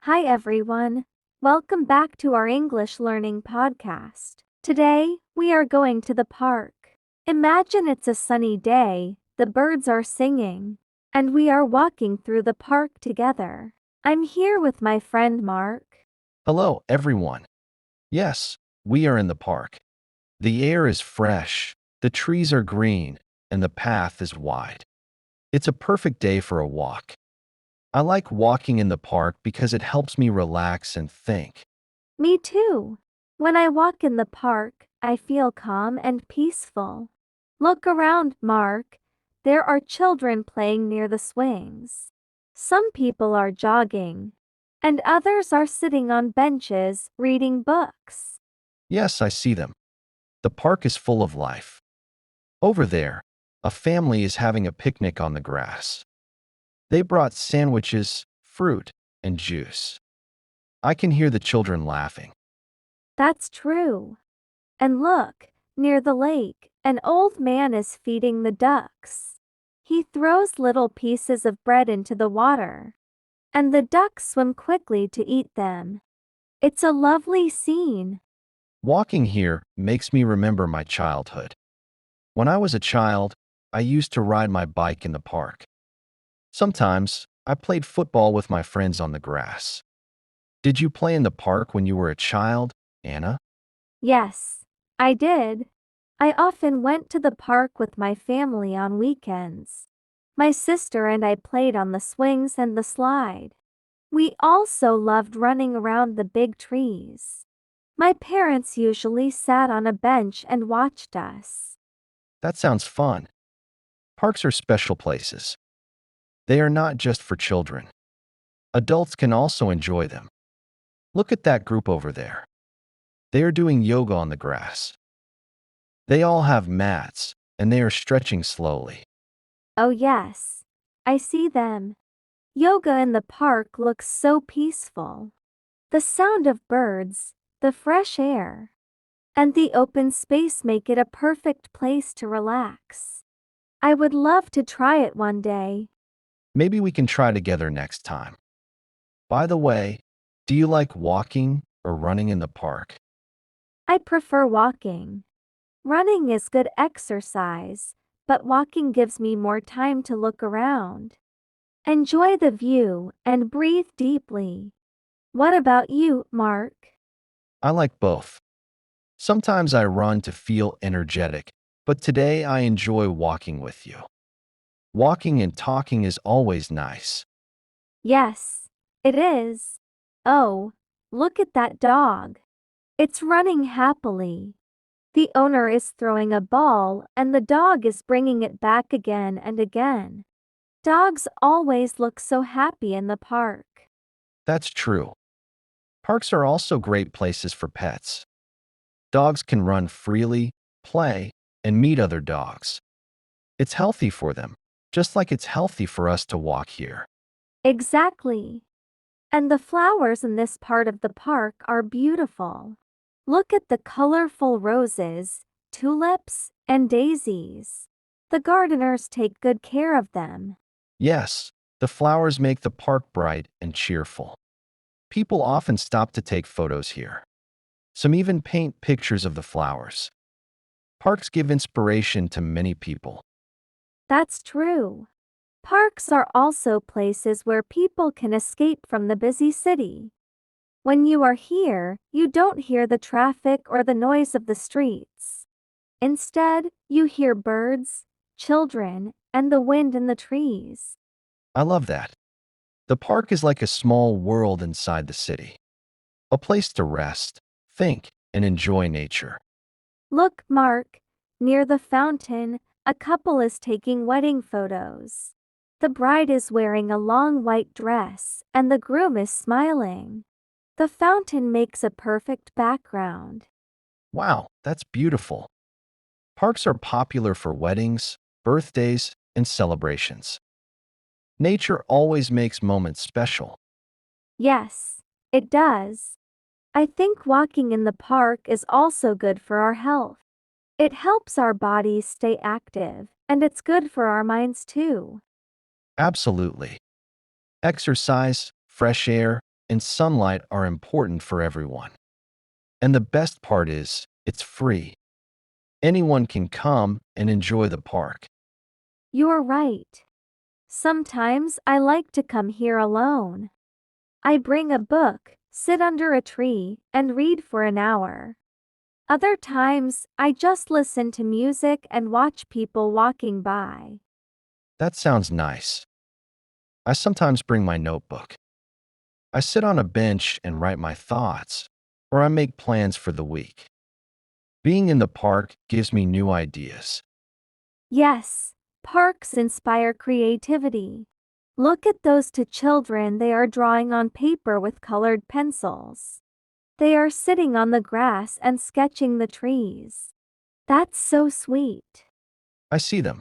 Hi everyone. Welcome back to our English learning podcast. Today, we are going to the park. Imagine it's a sunny day, the birds are singing, and we are walking through the park together. I'm here with my friend Mark. Hello, everyone. Yes, we are in the park. The air is fresh, the trees are green, and the path is wide. It's a perfect day for a walk. I like walking in the park because it helps me relax and think. Me too. When I walk in the park, I feel calm and peaceful. Look around, Mark. There are children playing near the swings. Some people are jogging, and others are sitting on benches reading books. Yes, I see them. The park is full of life. Over there, a family is having a picnic on the grass. They brought sandwiches, fruit, and juice. I can hear the children laughing. That's true. And look, near the lake, an old man is feeding the ducks. He throws little pieces of bread into the water, and the ducks swim quickly to eat them. It's a lovely scene. Walking here makes me remember my childhood. When I was a child, I used to ride my bike in the park. Sometimes, I played football with my friends on the grass. Did you play in the park when you were a child, Anna? Yes, I did. I often went to the park with my family on weekends. My sister and I played on the swings and the slide. We also loved running around the big trees. My parents usually sat on a bench and watched us. That sounds fun. Parks are special places. They are not just for children. Adults can also enjoy them. Look at that group over there. They are doing yoga on the grass. They all have mats, and they are stretching slowly. Oh yes, I see them. Yoga in the park looks so peaceful. The sound of birds, the fresh air, and the open space make it a perfect place to relax. I would love to try it one day. Maybe we can try together next time. By the way, do you like walking or running in the park? I prefer walking. Running is good exercise, but walking gives me more time to look around, enjoy the view, and breathe deeply. What about you, Mark? I like both. Sometimes I run to feel energetic, but today I enjoy walking with you. Walking and talking is always nice. Yes, it is. Oh, look at that dog. It's running happily. The owner is throwing a ball and the dog is bringing it back again and again. Dogs always look so happy in the park. That's true. Parks are also great places for pets. Dogs can run freely, play, and meet other dogs. It's healthy for them, just like it's healthy for us to walk here. Exactly. And the flowers in this part of the park are beautiful. Look at the colorful roses, tulips, and daisies. The gardeners take good care of them. Yes, the flowers make the park bright and cheerful. People often stop to take photos here. Some even paint pictures of the flowers. Parks give inspiration to many people. That's true. Parks are also places where people can escape from the busy city. When you are here, you don't hear the traffic or the noise of the streets. Instead, you hear birds, children, and the wind in the trees. I love that. The park is like a small world inside the city, a place to rest, think, and enjoy nature. Look, Mark, near the fountain, a couple is taking wedding photos. The bride is wearing a long white dress, and the groom is smiling. The fountain makes a perfect background. Wow, that's beautiful. Parks are popular for weddings, birthdays, and celebrations. Nature always makes moments special. Yes, it does. I think walking in the park is also good for our health. It helps our bodies stay active, and it's good for our minds too. Absolutely. Exercise, fresh air, and sunlight are important for everyone. And the best part is, it's free. Anyone can come and enjoy the park. You're right. Sometimes I like to come here alone. I bring a book, sit under a tree, and read for an hour. Other times, I just listen to music and watch people walking by. That sounds nice. I sometimes bring my notebook. I sit on a bench and write my thoughts, or I make plans for the week. Being in the park gives me new ideas. Yes, parks inspire creativity. Look at those two children, they are drawing on paper with colored pencils. They are sitting on the grass and sketching the trees. That's so sweet. I see them.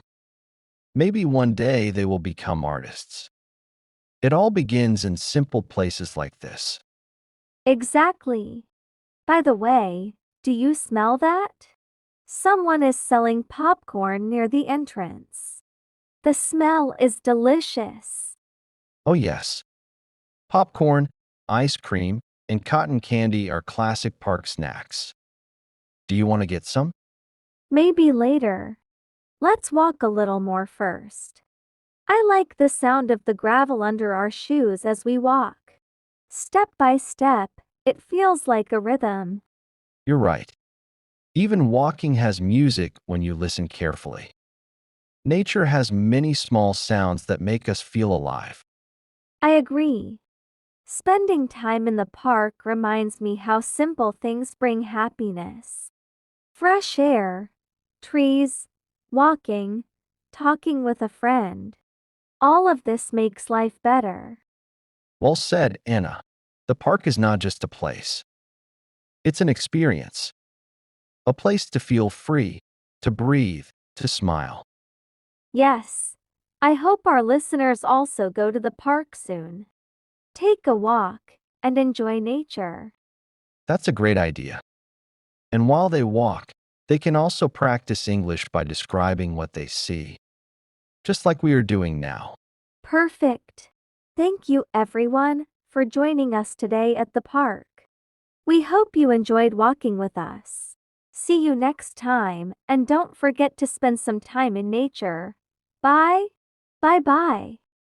Maybe one day they will become artists. It all begins in simple places like this. Exactly. By the way, do you smell that? Someone is selling popcorn near the entrance. The smell is delicious. Oh, yes. Popcorn, ice cream, and cotton candy are classic park snacks. Do you want to get some? Maybe later. Let's walk a little more first. I like the sound of the gravel under our shoes as we walk. Step by step, it feels like a rhythm. You're right. Even walking has music when you listen carefully. Nature has many small sounds that make us feel alive. I agree. Spending time in the park reminds me how simple things bring happiness. Fresh air, trees, walking, talking with a friend. All of this makes life better. Well said, Anna. The park is not just a place. It's an experience. A place to feel free, to breathe, to smile. Yes, I hope our listeners also go to the park soon. Take a walk and enjoy nature. That's a great idea. And while they walk, they can also practice English by describing what they see, just like we are doing now. Perfect. Thank you, everyone, for joining us today at the park. We hope you enjoyed walking with us. See you next time, and don't forget to spend some time in nature. Bye. Bye bye.